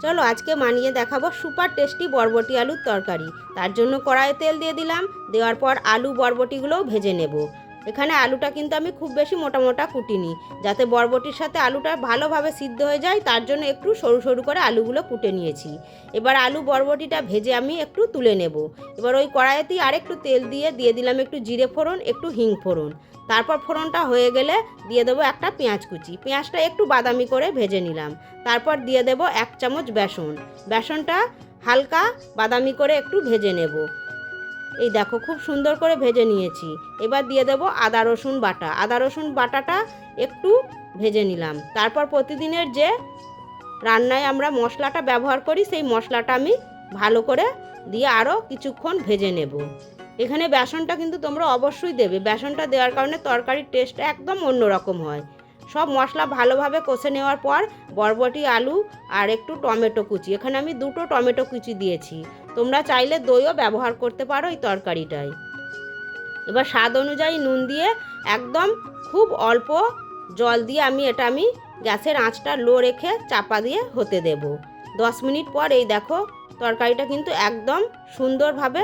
চলো আজকে বানিয়ে দেখাবো সুপার টেস্টি বরবটি আলুর তরকারি। তার জন্য কড়াইয়ে তেল দিয়ে দিলাম। দেওয়ার পর আলু বরবটিগুলোও ভেজে নেব। এখানে আলুটা কিন্তু আমি খুব বেশি মোটা মোটা কুটিনি, যাতে বরবটির সাথে আলুটা ভালোভাবে সিদ্ধ হয়ে যায়, তার জন্য একটু সরু সরু করে আলুগুলো কুটে নিয়েছি। এবার আলু বরবটিটা ভেজে আমি একটু তুলে নেব। এবার ওই কড়াইতেই আরেকটু তেল দিয়ে দিলাম একটু জিরে ফোড়ন, একটু হিং ফোড়ন। তারপর ফোড়নটা হয়ে গেলে দিয়ে দেবো একটা পেঁয়াজ কুচি। পেঁয়াজটা একটু বাদামি করে ভেজে নিলাম। তারপর দিয়ে দেবো 1 চামচ বেসন। বেসনটা হালকা বাদামি করে একটু ভেজে নেব। এই দেখো খুব সুন্দর করে ভেজে নিয়েছি। এবার দিয়ে দেবো আদা রসুন বাটা। আদা রসুন বাটাটা একটু ভেজে নিলাম। তারপর প্রতিদিনের যে রান্নায় আমরা মশলাটা ব্যবহার করি, সেই মশলাটা আমি ভালো করে দিয়ে আরও কিছুক্ষণ ভেজে নেব। এখানে বেসনটা কিন্তু তোমরা অবশ্যই দেবে। বেসনটা দেওয়ার কারণে তরকারির টেস্টটা একদম অন্যরকম হয়। সব মশলা ভালোভাবে কষে নেওয়ার পর বরবটি আলু আর একটু টমেটো কুচি, এখানে আমি 2টো টমেটো কুচি দিয়েছি। তোমরা চাইলে দইও ব্যবহার করতে পারো এই তরকারিটায়। এবার স্বাদ অনুযায়ী নুন দিয়ে একদম খুব অল্প জল দিয়ে আমি গ্যাসের আঁচটা লো রেখে চাপা দিয়ে হতে দেব। 10 মিনিট পর এই দেখো তরকারিটা কিন্তু একদম সুন্দরভাবে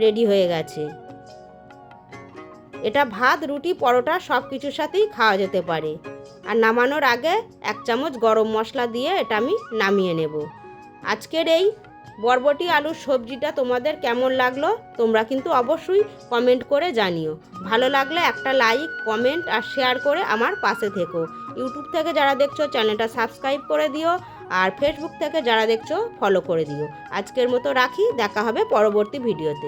রেডি হয়ে গেছে। এটা ভাত, রুটি, পরোটা সব কিছুর সাথেই খাওয়া যেতে পারে। আর নামানোর আগে 1 চামচ গরম মশলা দিয়ে এটা আমি নামিয়ে নেব। আজকের এই বরবটি আলুর সবজিটা তোমাদের কেমন লাগলো তোমরা কিন্তু অবশ্যই কমেন্ট করে জানিও। ভালো লাগলে একটা লাইক, কমেন্ট আর শেয়ার করে আমার পাশে থেকো। ইউটিউব থেকে যারা দেখছো চ্যানেলটা সাবস্ক্রাইব করে দিও, আর ফেসবুক থেকে যারা দেখছো ফলো করে দিও। আজকের মতো রাখি, দেখা হবে পরবর্তী ভিডিওতে।